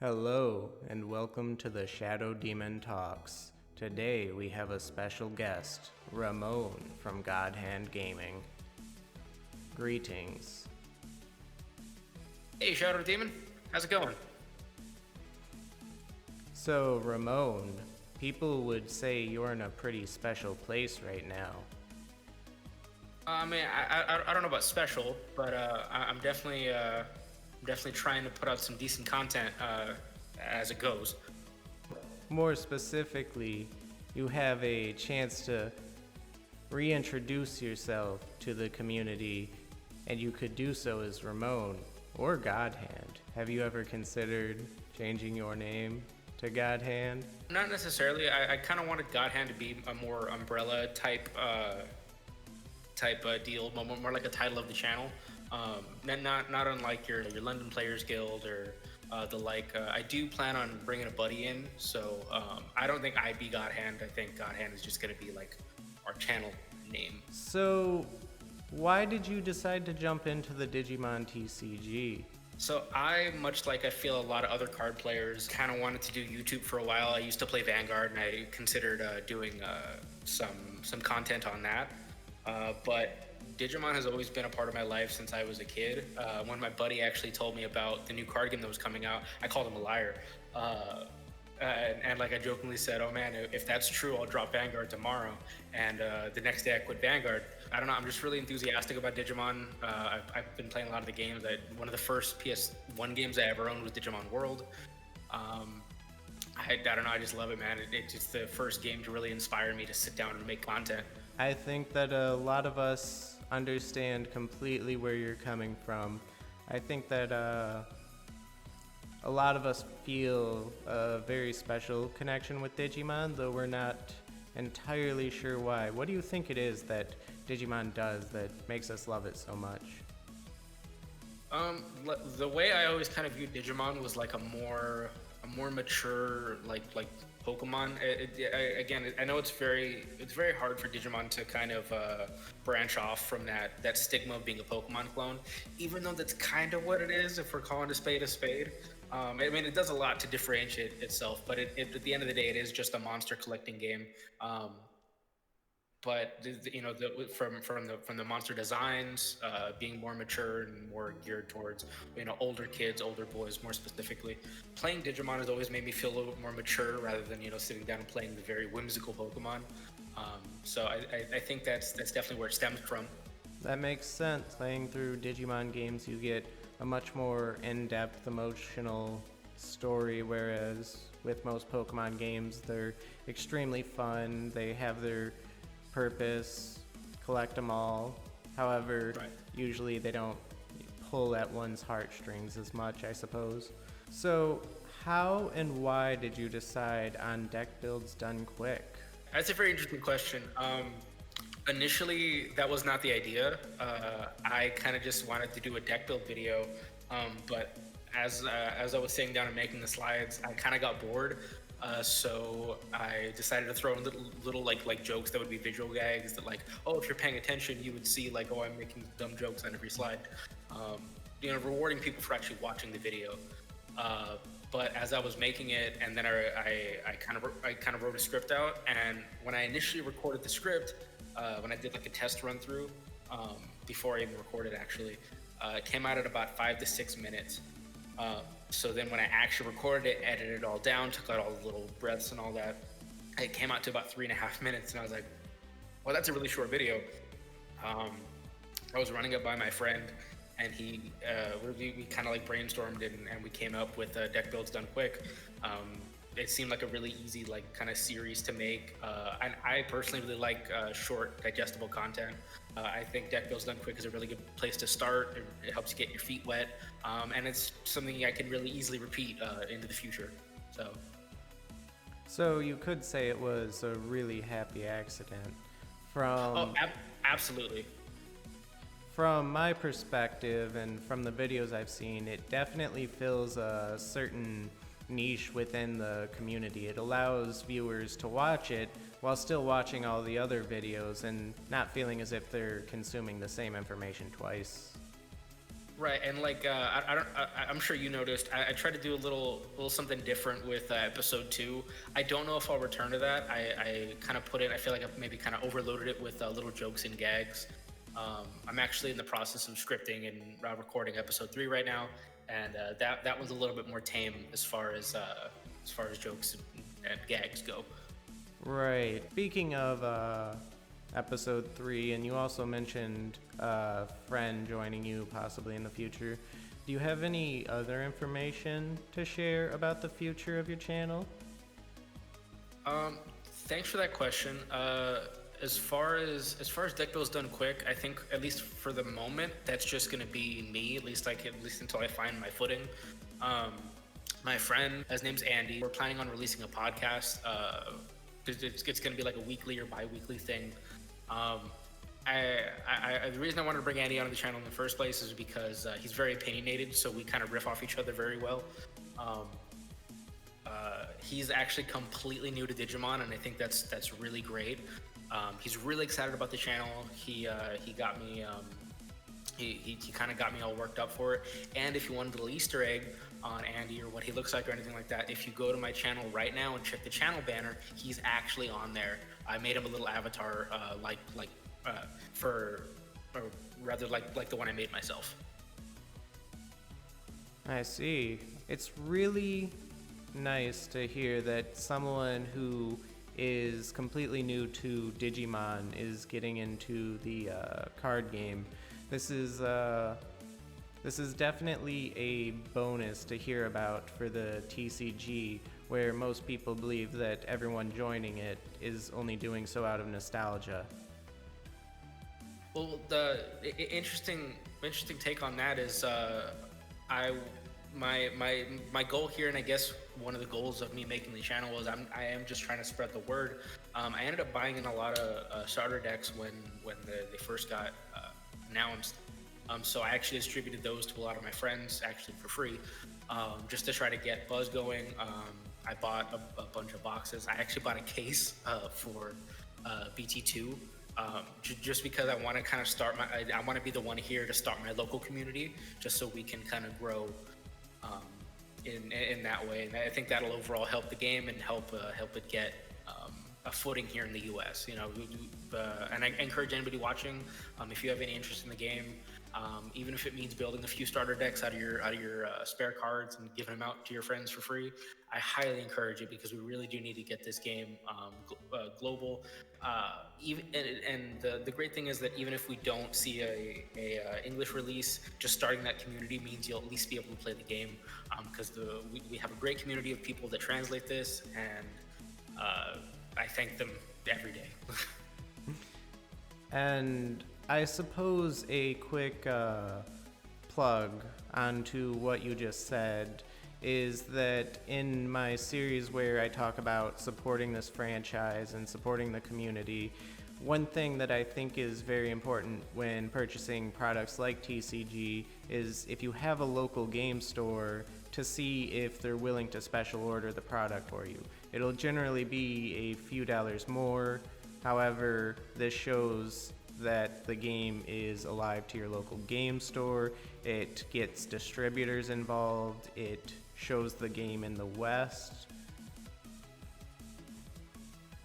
Hello, and welcome to the Shadow Demon Talks. Today we have a special guest, Ramon from God Hand Gaming. Greetings. Hey, Shadow Demon. How's it going? So, Ramon, people would say you're in a pretty special place right now. I don't know about special, but I'm definitely trying to put out some decent content as it goes. More specifically, you have a chance to reintroduce yourself to the community, and you could do so as Ramon or God Hand. Have you ever considered changing your name to God Hand? Not necessarily. I kind of wanted God Hand to be a more umbrella type deal, more like a title of the channel. Not unlike your London Players Guild or the like. I do plan on bringing a buddy in, so I don't think I'd be God Hand. I think God Hand is just gonna be like our channel name. So, why did you decide to jump into the Digimon TCG? So much like I feel a lot of other card players, kind of wanted to do YouTube for a while. I used to play Vanguard, and I considered doing some content on that. But Digimon has always been a part of my life since I was a kid. When my buddy actually told me about the new card game that was coming out, I called him a liar. And like I jokingly said, oh man, if that's true, I'll drop Vanguard tomorrow. And the next day I quit Vanguard. I don't know, I'm just really enthusiastic about Digimon. I've been playing a lot of the games. One of the first PS1 games I ever owned was Digimon World. I don't know, I just love it, man. It's just the first game to really inspire me to sit down and make content. I think that a lot of us understand completely where you're coming from. I think that a lot of us feel a very special connection with Digimon, though we're not entirely sure why. What do you think it is that Digimon does that makes us love it so much? The way I always kind of viewed Digimon was like a more mature like Pokemon. I know it's very hard for Digimon to kind of branch off from that stigma of being a Pokemon clone, even though that's kind of what it is if we're calling a spade a spade. I mean, it does a lot to differentiate itself, but at the end of the day, it is just a monster collecting game. But from the monster designs being more mature and more geared towards older kids, older boys more specifically, playing Digimon has always made me feel a little bit more mature rather than sitting down and playing the very whimsical Pokemon. So I think that's definitely where it stems from. That makes sense. Playing through Digimon games, you get a much more in-depth emotional story, whereas with most Pokemon games, they're extremely fun. They have their purpose, collect them all. However, Right. usually they don't pull at one's heartstrings as much, I suppose. So, how and why did you decide on deck builds done quick? That's a very interesting question. Initially, that was not the idea. I kind of just wanted to do a deck build video, but as I was sitting down and making the slides, I kind of got bored. So I decided to throw in little like jokes that would be visual gags that oh, if you're paying attention, you would see oh, I'm making dumb jokes on every slide. Rewarding people for actually watching the video. But as I was making it, and then I kind of wrote a script out, and when I initially recorded the script, when I did a test run through, before I even recorded actually, it came out at about 5 to 6 minutes. So then when I actually recorded it, edited it all down, took out all the little breaths and all that, it came out to about 3.5 minutes, and I was like, well, that's a really short video. I was running it by my friend, and we kind of brainstormed and we came up with deck builds done quick. It seemed like a really easy kind of series to make, and I personally really like short, digestible content. I think deck builds done quick is a really good place to start. It helps you get your feet wet, and it's something I can really easily repeat into the future. So you could say it was a really happy accident. Absolutely. From my perspective and from the videos I've seen, it definitely fills a certain niche within the community. It allows viewers to watch it while still watching all the other videos and not feeling as if they're consuming the same information twice. Right, and like I'm sure you noticed. I tried to do a little something different with episode 2. I don't know if I'll return to that. I kind of put it. I feel like I've maybe kind of overloaded it with little jokes and gags. I'm actually in the process of scripting and recording episode 3 right now, and that one's a little bit more tame as far as jokes and gags go. Right. Speaking of episode 3, and you also mentioned a friend joining you possibly in the future. Do you have any other information to share about the future of your channel? Thanks for that question. As far as deck builds done quick, I think at least for the moment, that's just gonna be me. At least until I find my footing. My friend, his name's Andy. We're planning on releasing a podcast. It's gonna be like a weekly or bi-weekly thing. The reason I wanted to bring Andy onto the channel in the first place is because he's very opinionated, so we kind of riff off each other very well. He's actually completely new to Digimon, and I think that's really great. He's really excited about the channel. He got me. He kind of got me all worked up for it. And if you wanted a little Easter egg on Andy or what he looks like or anything like that, if you go to my channel right now and check the channel banner, he's actually on there. I made him a little avatar, like the one I made myself. I see. It's really nice to hear that someone who is completely new to Digimon is getting into the card game. This is definitely a bonus to hear about for the TCG, where most people believe that everyone joining it is only doing so out of nostalgia. Well, the interesting take on that is my goal here, and I guess one of the goals of me making the channel was I am just trying to spread the word. I ended up buying in a lot of starter decks when they first got announced. So I actually distributed those to a lot of my friends actually for free, just to try to get buzz going. I bought a bunch of boxes. I actually bought a case for BT2. Just because I want to kind of I want to be the one here to start my local community, just so we can kind of grow in that way. And I think that'll overall help the game and help it get a footing here in the U.S. You know, and I encourage anybody watching, if you have any interest in the game, even if it means building a few starter decks out of your spare cards and giving them out to your friends for free, I highly encourage it, because we really do need to get this game global. The great thing is that even if we don't see a English release, just starting that community means you'll at least be able to play the game, because we have a great community of people that translate this, and I thank them every day. And I suppose a quick plug onto what you just said is that in my series where I talk about supporting this franchise and supporting the community, one thing that I think is very important when purchasing products like TCG is if you have a local game store, to see if they're willing to special order the product for you. It'll generally be a few dollars more. However, this shows that the game is alive to your local game store. It gets distributors involved. It shows the game in the West.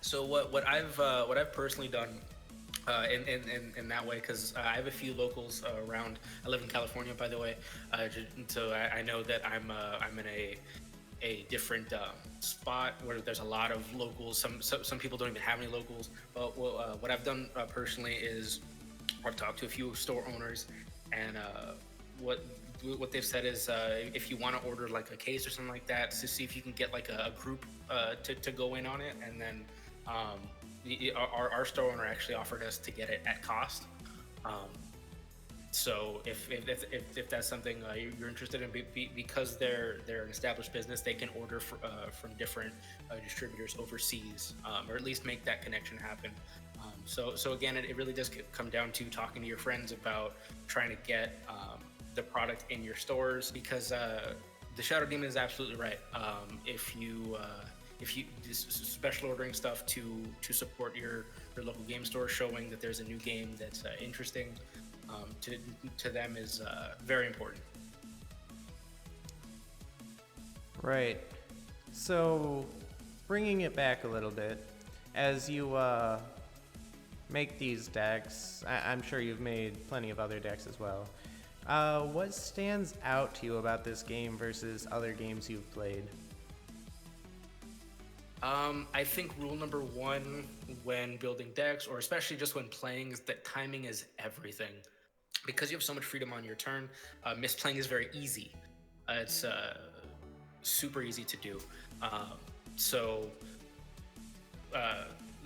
So what I've personally done in that way, because I have a few locals around. I live in California, by the way, so I know that I'm in a different spot where there's a lot of locals. Some people don't even have any locals. But what I've done personally is I've talked to a few store owners, and what they've said is if you want to order like a case or something like that, to see if you can get like a group to go in on it, and then our store owner actually offered us to get it at cost. So if that's something you're interested in, because they're an established business, they can order from different distributors overseas, or at least make that connection happen. So again, it really does come down to talking to your friends about trying to get the product in your stores, because the Shadow Demon is absolutely right. If you special ordering stuff to support your local game store, showing that there's a new game that's interesting, to them is very important. Right. So, bringing it back a little bit, as you make these decks, I'm sure you've made plenty of other decks as well. What stands out to you about this game versus other games you've played? I think rule number one when building decks, or especially just when playing, is that timing is everything. Because you have so much freedom on your turn, misplaying is very easy. It's super easy to do. So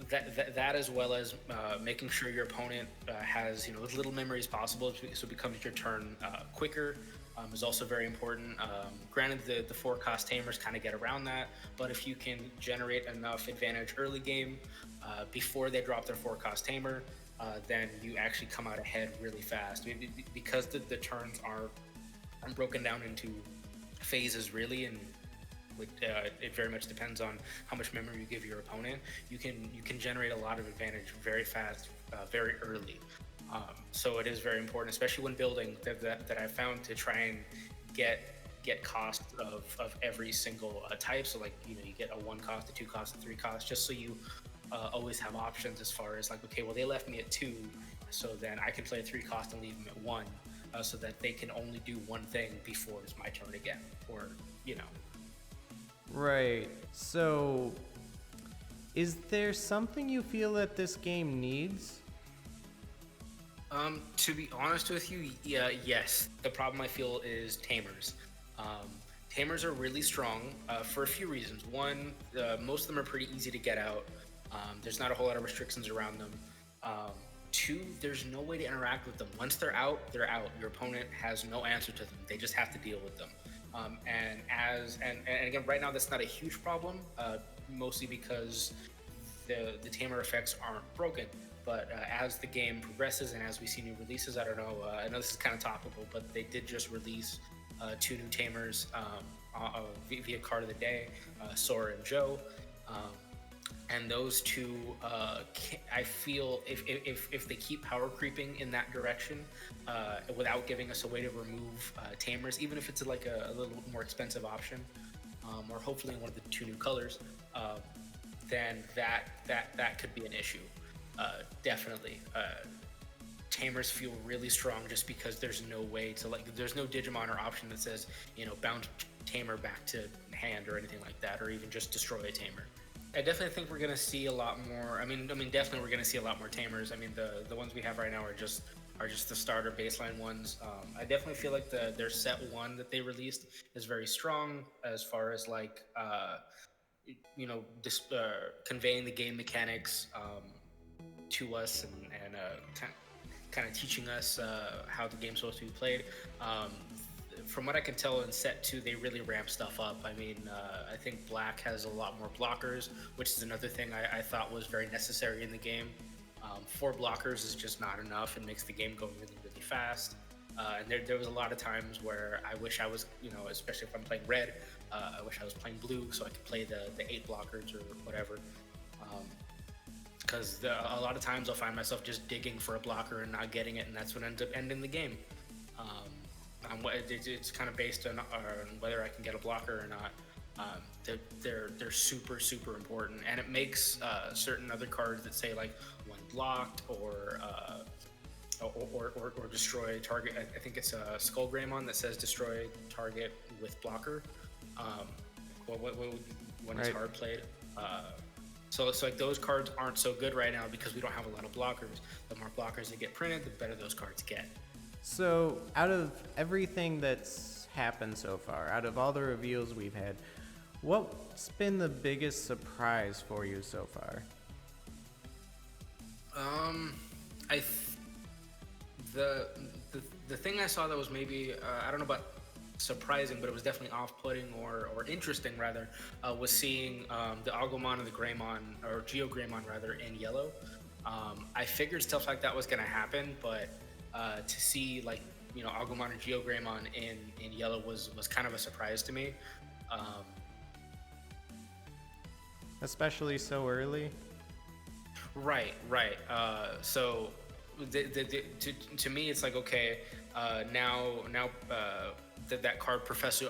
that as well as making sure your opponent has as little memory as possible, so it becomes your turn quicker, is also very important. Granted, the 4-cost Tamers kind of get around that, but if you can generate enough advantage early game before they drop their 4-cost Tamer, then you actually come out ahead really fast. Because the turns are broken down into phases really, and it very much depends on how much memory you give your opponent. You can generate a lot of advantage very fast, very early. So it is very important, especially when building, that I found, to try and get cost of every single type. So you get a 1-cost, a 2-cost, a 3-cost, just so you always have options as far as okay, well, they left me at 2, so then I can play a 3-cost and leave them at 1, so that they can only do one thing before it's my turn again, or. Right. So, is there something you feel that this game needs? To be honest with you, yes. The problem I feel is Tamers. Tamers are really strong for a few reasons. One, most of them are pretty easy to get out. There's not a whole lot of restrictions around them. Two, there's no way to interact with them. Once they're out, they're out. Your opponent has no answer to them. They just have to deal with them. And again, right now that's not a huge problem, mostly because the Tamer effects aren't broken. But as the game progresses and as we see new releases, I don't know. I know this is kind of topical, but they did just release 2 new Tamers via card of the day, Sora and Joe. And those two, I feel, if they keep power creeping in that direction, without giving us a way to remove Tamers, even if it's like a little more expensive option, or hopefully in one of the 2 new colors, then that could be an issue. Definitely. Tamers feel really strong just because there's no way to there's no Digimon or option that says bounce Tamer back to hand or anything like that, or even just destroy a Tamer. I definitely think we're gonna see a lot more. I mean, definitely we're gonna see a lot more Tamers. I mean, the ones we have right now are just the starter baseline ones. I definitely feel like their set 1 that they released is very strong as far as conveying the game mechanics to us, and kind of teaching us how the game's supposed to be played. From what I can tell, in set 2, they really ramp stuff up. I mean, I think Black has a lot more blockers, which is another thing I thought was very necessary in the game. 4 blockers is just not enough. It makes the game go really, really fast. And there was a lot of times where I wish I was, especially if I'm playing red, I wish I was playing blue so I could play the 8 blockers or whatever. Because a lot of times I'll find myself just digging for a blocker and not getting it, and that's what ends up ending the game. It's kind of based on whether I can get a blocker or not. They're super, super important, and it makes certain other cards that say when blocked or destroy target. I think it's a Skullgreymon that says destroy target with blocker. When it's hard played. So it's those cards aren't so good right now because we don't have a lot of blockers. The more blockers that get printed, the better those cards get. So, out of everything that's happened so far, out of all the reveals we've had, what's been the biggest surprise for you so far? The thing I saw that was maybe I don't know about surprising, but it was definitely off-putting or interesting rather, was seeing the Agumon and the Greymon, or Geogreymon rather, in yellow. I figured stuff like that was going to happen, but to see Agumon and Geogreymon in yellow was kind of a surprise to me. Especially so early? Right. So to me, it's like, okay, now that card Professor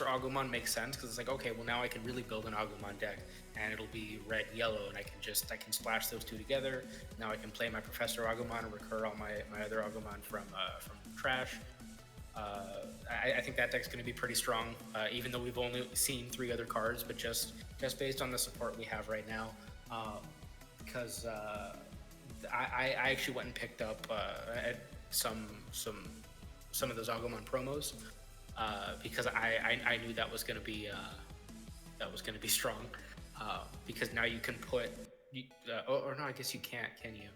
Agumon makes sense, because it's like, okay, well, now I can really build an Agumon deck, and it'll be red yellow, and I can splash those two together. Now I can play my Professor Agumon and recur all my other Agumon from trash. I think that deck's going to be pretty strong, even though we've only seen 3 other cards, but just based on the support we have right now, because I actually went and picked up at some of those Agumon promos, because I knew that was going to be strong, because now you can put or no, I guess you can't, can you?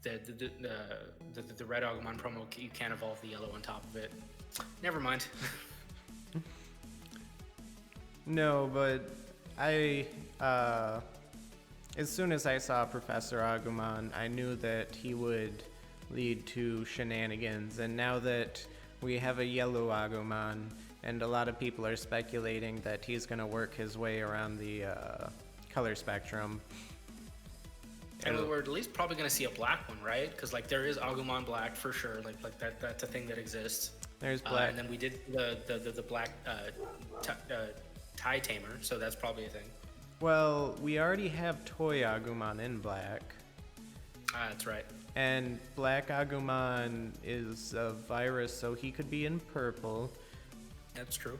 The red Agumon promo, you can't evolve the yellow on top of it. Never mind. No, but I as soon as I saw Professor Agumon, I knew that he would lead to shenanigans, and now that we have a yellow Agumon, and a lot of people are speculating that he's going to work his way around the color spectrum. And we're at least probably going to see a black one, right? Because like there is Agumon black for sure. Like that's a thing that exists. There's black, and then we did the black Tie Tamer, so that's probably a thing. well, we already have toy Agumon in black. That's right. And black Agumon is a virus, so he could be in purple. That's true.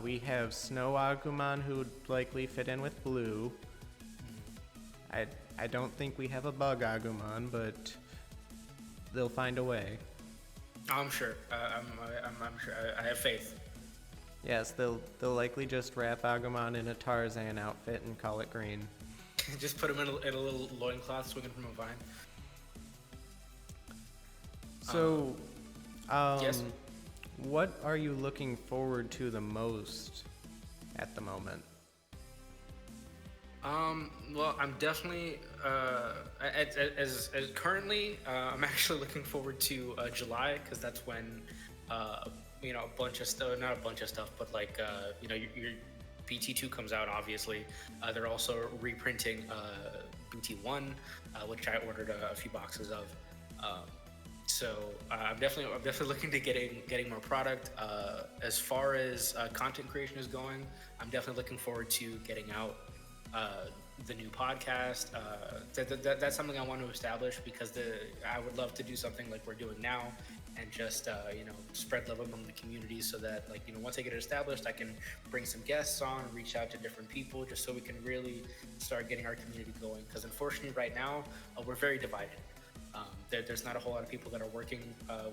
We have Snow Agumon, who would likely fit in with blue. I don't think we have a Bug Agumon, but they'll find a way. I'm sure. I'm sure. I have faith. Yes, they'll likely just wrap Agumon in a Tarzan outfit and call it green. Just put him in a little loincloth swinging from a vine. So, yes. What are you looking forward to the most at the moment? Well, I'm definitely as currently I'm actually looking forward to July, because that's when a bunch of stuff, not a bunch of stuff, but like your BT2 comes out. Obviously, they're also reprinting BT1, which I ordered a few boxes of. So I'm definitely looking to getting more product. As far as content creation is going, I'm definitely looking forward to getting out the new podcast. That's something I want to establish, because I would love to do something like we're doing now, and just spread love among the community, so that once I get it established, I can bring some guests on, reach out to different people, just so we can really start getting our community going. Because unfortunately, right now we're very divided. There's not a whole lot of people that are working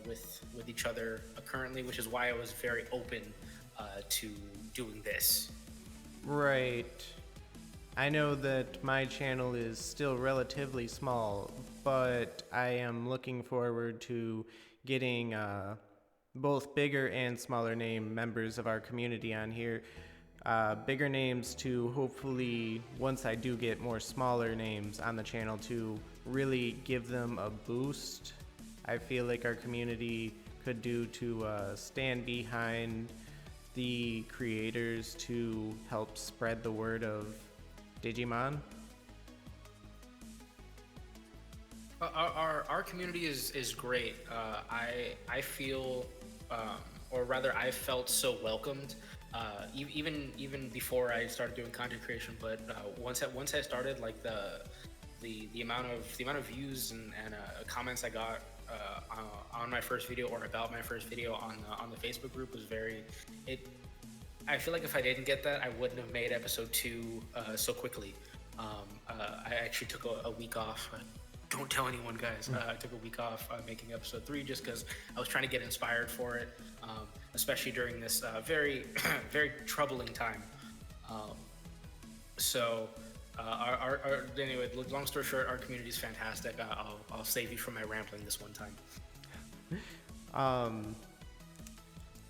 with each other currently, which is why I was very open to doing this. Right. I know that my channel is still relatively small, but I am looking forward to getting both bigger and smaller name members of our community on here. Bigger names to hopefully, once I do get more smaller names on the channel, to really give them a boost. I feel like our community could do to stand behind the creators to help spread the word of Digimon. Our community is great. I feel, or rather, I felt so welcomed. Even before I started doing content creation, but once I started, like the amount of views and comments I got on my first video, or about my first video on the Facebook group, was I feel like if I didn't get that, I wouldn't have made episode 2 so quickly. I actually took a week off. Don't tell anyone, guys. I took a week off making episode 3, just because I was trying to get inspired for it, especially during this very, very troubling time. Anyway, long story short, our community is fantastic. I'll save you from my rambling this one time.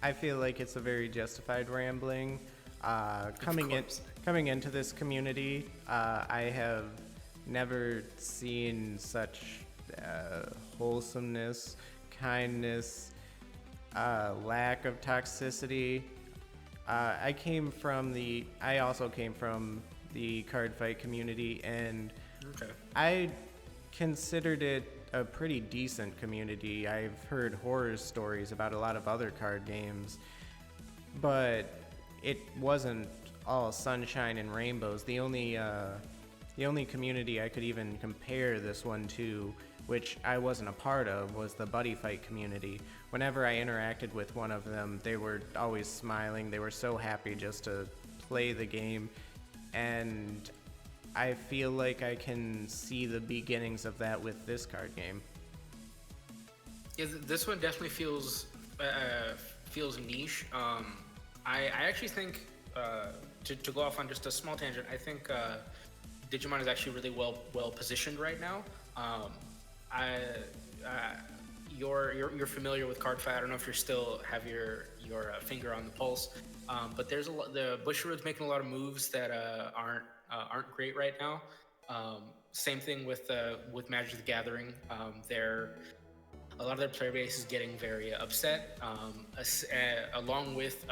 I feel like it's a very justified rambling. Coming into this community, I have never seen such wholesomeness, kindness, lack of toxicity. I also came from the card fight community, and I considered it a pretty decent community. I've heard horror stories about a lot of other card games, but it wasn't all sunshine and rainbows. The only community I could even compare this one to, which I wasn't a part of, was the Buddyfight community. Whenever I interacted with one of them, they were always smiling. They were so happy just to play the game, and I feel like I can see the beginnings of that with this card game. Yeah, this one definitely feels niche. I actually think to go off on just a small tangent, I think Digimon is actually really well positioned right now. You're familiar with Cardfight. I don't know if you still have your finger on the pulse, but there's the Bushiroad's making a lot of moves that aren't great right now. Same thing with Magic the Gathering. A lot of their player base is getting very upset, along with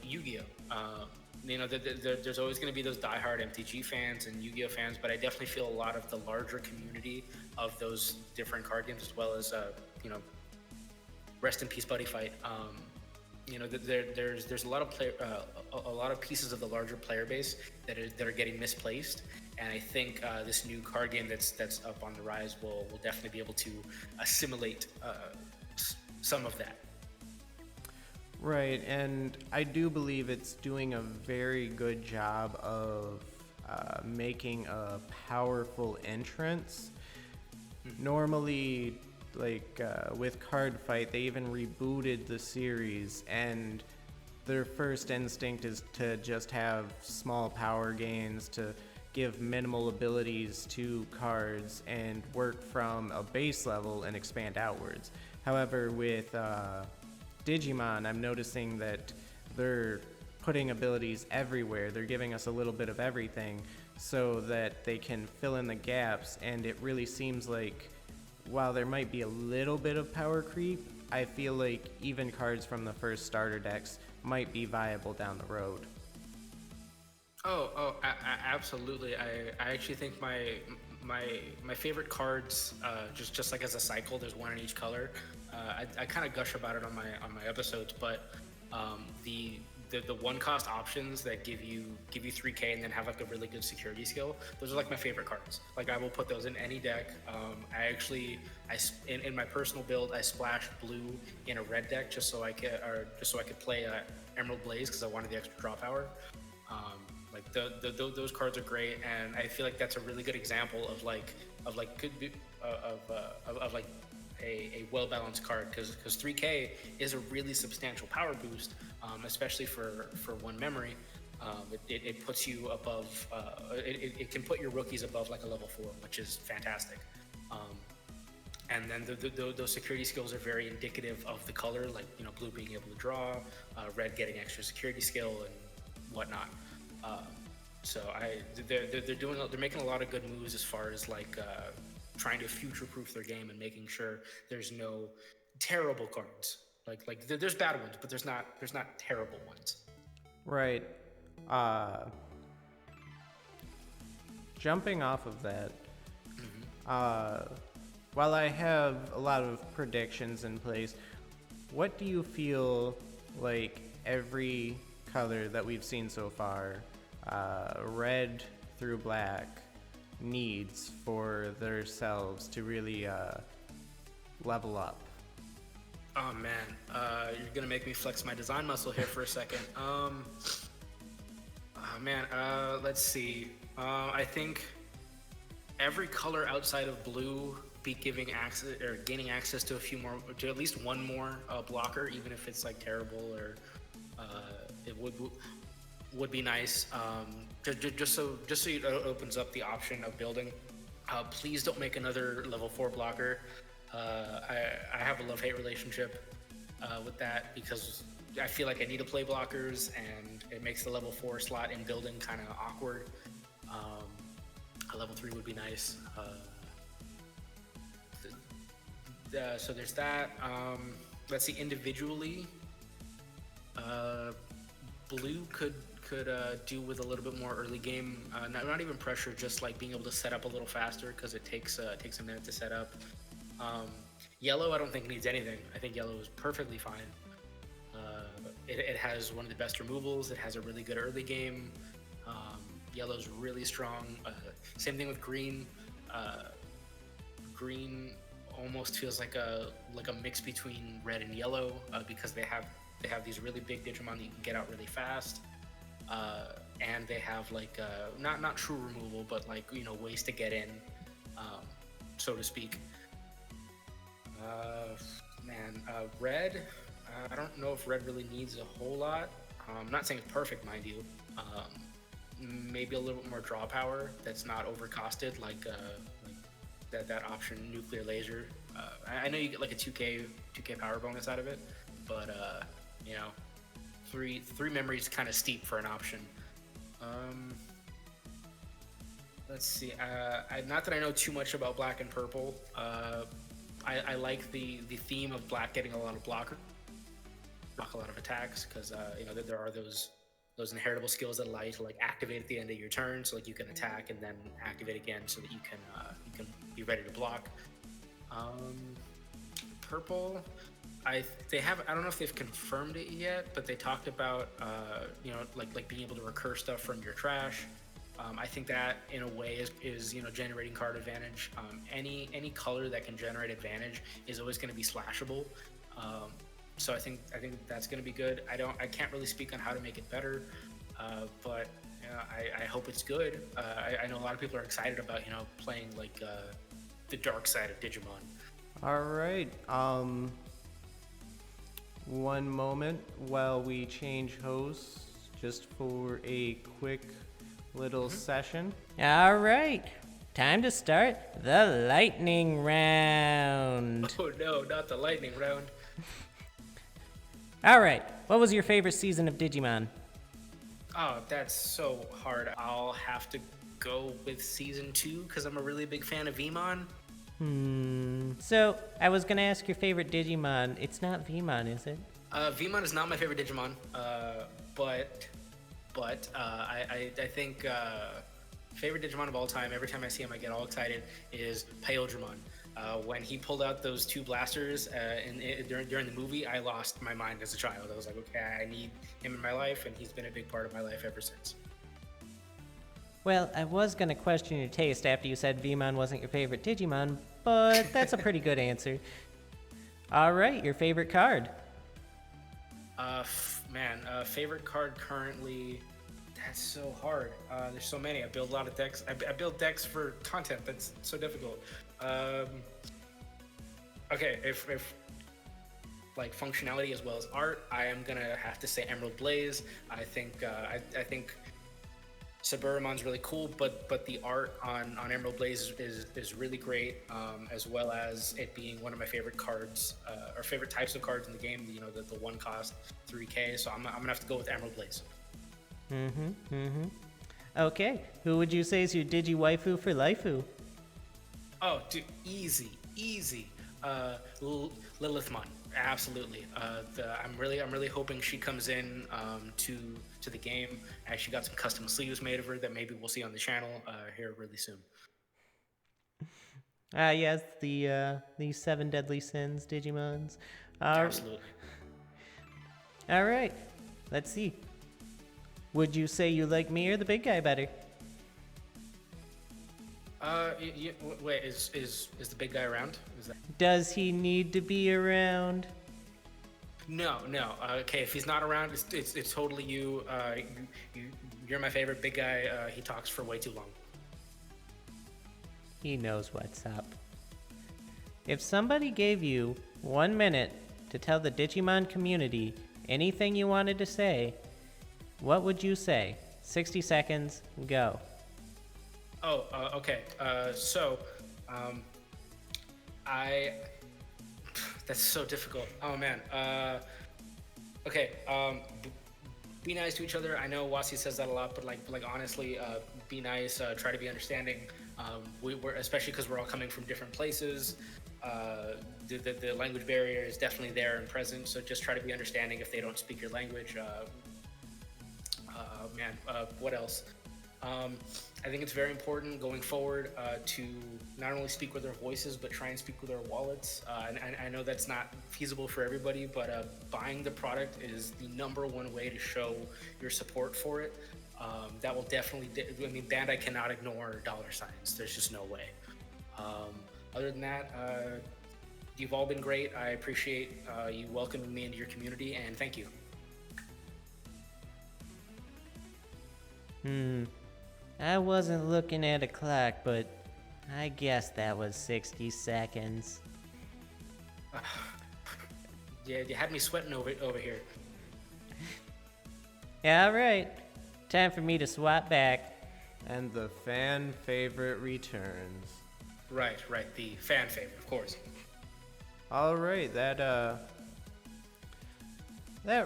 Yu-Gi-Oh. There's always going to be those diehard MTG fans and Yu-Gi-Oh fans, but I definitely feel a lot of the larger community of those different card games, as well as rest in peace Buddyfight. There's a lot of pieces of the larger player base that are getting misplaced, and I think this new card game that's up on the rise will definitely be able to assimilate some of that. Right, and I do believe it's doing a very good job of making a powerful entrance. Normally, with Cardfight, they even rebooted the series, and their first instinct is to just have small power gains, to give minimal abilities to cards, and work from a base level and expand outwards. However, with Digimon, I'm noticing that they're putting abilities everywhere. They're giving us a little bit of everything so that they can fill in the gaps, and it really seems like while there might be a little bit of power creep, I feel like even cards from the first starter decks might be viable down the road. Absolutely. I actually think my favorite cards, just like as a cycle, there's one in each color. I kind of gush about it on my episodes, but the one cost options that give you 3K and then have like a really good security skill, those are like my favorite cards. Like I will put those in any deck. In my personal build, I splashed blue in a red deck just so I could play Emerald Blaze because I wanted the extra draw power. Those cards are great, and I feel like that's a really good example of a well-balanced card, because 3K is a really substantial power boost, especially for one memory. It puts you above. It can put your rookies above like a level 4, which is fantastic. And then those security skills are very indicative of the color, like blue being able to draw, red getting extra security skill and whatnot. They're making a lot of good moves as far as trying to future-proof their game and making sure there's no terrible cards. There's bad ones, but there's not terrible ones. Right. Jumping off of that, while I have a lot of predictions in place, what do you feel like every color that we've seen so far, red through black, needs for themselves to really level up? Oh man, you're gonna make me flex my design muscle here for a second. Let's see. I think every color outside of blue be giving access or gaining access to to at least one more blocker, even if it's terrible, or it would be nice. Just so it opens up the option of building. Please don't make another level 4 blocker. I have a love-hate relationship with that, because I feel like I need to play blockers, and it makes the level 4 slot in building kind of awkward. A level 3 would be nice. So there's that. Let's see, individually, blue could do with a little bit more early game, not even pressure, just being able to set up a little faster, because it takes a minute to set up. Yellow, I don't think needs anything. I think yellow is perfectly fine. It has one of the best removals. It has a really good early game. Yellow's really strong. Same thing with green. Green almost feels like a mix between red and yellow because they have these really big Digimon that you can get out really fast, and they have like not true removal, but like ways to get in, so to speak. Red. I don't know if red really needs a whole lot. I'm not saying it's perfect, mind you. Maybe a little bit more draw power that's not overcosted, like that option nuclear laser. I know you get like a 2k power bonus out of it, but three memories kind of steep for an option. Let's see. Not that I know too much about black and purple. I like the theme of black getting a lot of block a lot of attacks because there are those inheritable skills that allow you to like activate at the end of your turn, so like you can attack and then activate again so that you can be ready to block. Purple, I don't know if they've confirmed it yet, but they talked about like being able to recur stuff from your trash. I think that in a way is generating card advantage. Any color that can generate advantage is always going to be splashable. So I think that's going to be good. I can't really speak on how to make it better, but I hope it's good. I know a lot of people are excited about playing like the dark side of Digimon. All right. One moment while we change hosts, just for a quick little session. All right, time to start the lightning round. Oh no, not the lightning round. All right, what was your favorite season of Digimon? Oh, that's so hard. I'll have to go with season 2 because I'm a really big fan of Vmon. So, I was gonna ask your favorite Digimon. It's not Vmon, is it? Vmon is not my favorite Digimon, but I think favorite Digimon of all time, every time I see him I get all excited, is Paildramon. When he pulled out those 2 blasters during the movie, I lost my mind as a child. I was like, okay, I need him in my life, and he's been a big part of my life ever since. Well, I was gonna question your taste after you said Vmon wasn't your favorite Digimon, but that's a pretty good answer. All right, your favorite card? Favorite card currently, that's so hard. There's so many. I build a lot of decks. I build decks for content. That's so difficult. Okay, if like functionality as well as art, I am gonna have to say Emerald Blaze. I think Saburamon's really cool, but the art on Emerald Blaze is really great, as well as it being one of my favorite cards, or favorite types of cards in the game. The one cost 3K. So I'm gonna have to go with Emerald Blaze. Okay, who would you say is your Digi waifu for Laifu? Oh, dude, easy. Lilithmon, absolutely. I'm really hoping she comes in to the game. I actually got some custom sleeves made of her that maybe we'll see on the channel here really soon. Yes, the 7 deadly sins Digimons. Absolutely. All right, let's see. Would you say you like me or the big guy better? Wait, is the big guy around? Does he need to be around? No. Okay, if he's not around, it's totally you. You're my favorite big guy. He talks for way too long. He knows what's up. If somebody gave you 1 minute to tell the Digimon community anything you wanted to say, what would you say? 60 seconds, go. Oh, okay. That's so difficult. Oh man. Okay. Be nice to each other. I know Wasi says that a lot, but like honestly, be nice. Try to be understanding. We're especially because we're all coming from different places. The language barrier is definitely there and present. So just try to be understanding if they don't speak your language. What else? I think it's very important going forward to not only speak with our voices, but try and speak with our wallets. And I know that's not feasible for everybody, but buying the product is the #1 way to show your support for it. That will definitely, Bandai cannot ignore dollar signs. There's just no way. Other than that, you've all been great. I appreciate you welcoming me into your community, and thank you. I wasn't looking at a clock, but I guess that was 60 seconds. Yeah, you had me sweating over here. Yeah, alright. Time for me to swap back. And the fan favorite returns. Right, the fan favorite, of course. All right, that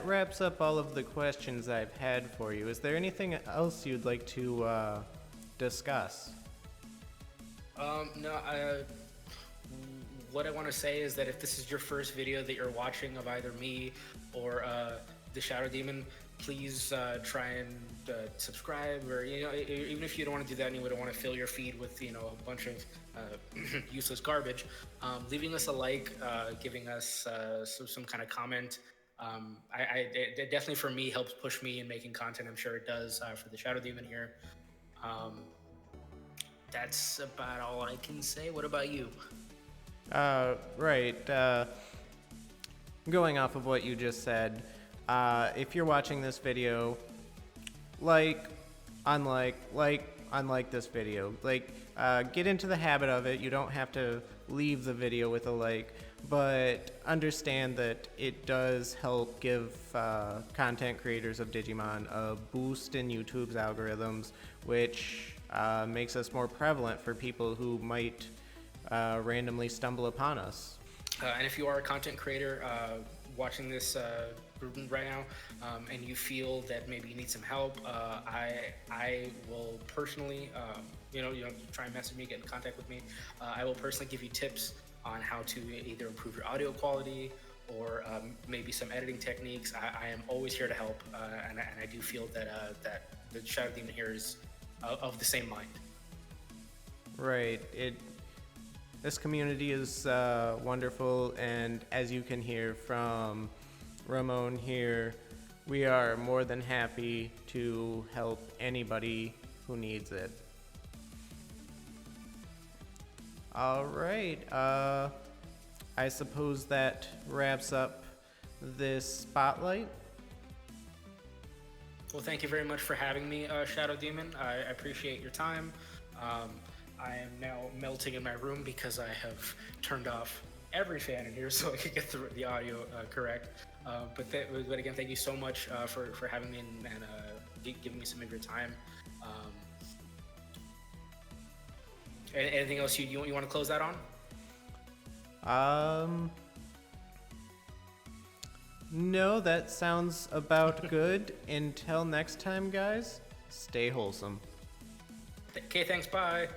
wraps up all of the questions I've had for you. Is there anything else you'd like to discuss? No, what I want to say is that if this is your first video that you're watching of either me or the Shadow Demon, please try and subscribe, or even if you don't want to do that and you don't want to fill your feed with a bunch of useless garbage, leaving us a like, giving us some kind of comment. It definitely for me helps push me in making content. I'm sure it does for the Shadow Demon here. That's about all I can say. What about you? Right. Going off of what you just said, if you're watching this video, unlike this video. Get into the habit of it. You don't have to leave the video with a like, but understand that it does help give content creators of Digimon a boost in YouTube's algorithms, which makes us more prevalent for people who might randomly stumble upon us. And if you are a content creator watching this right now, and you feel that maybe you need some help, I will personally, try and message me, get in contact with me. I will personally give you tips on how to either improve your audio quality or maybe some editing techniques. I am always here to help, and I do feel that the Shadow Demon here is of the same mind. Right. This community is wonderful, and as you can hear from Ramon here, we are more than happy to help anybody who needs it. All right, I suppose that wraps up this spotlight. Well, thank you very much for having me, Shadow Demon. I appreciate your time. I am now melting in my room because I have turned off every fan in here so I could get the audio correct. But again, thank you so much for having me and giving me some of your time. Anything else you want to close that on? No, that sounds about good. Until next time, guys, stay wholesome. Okay, thanks, bye.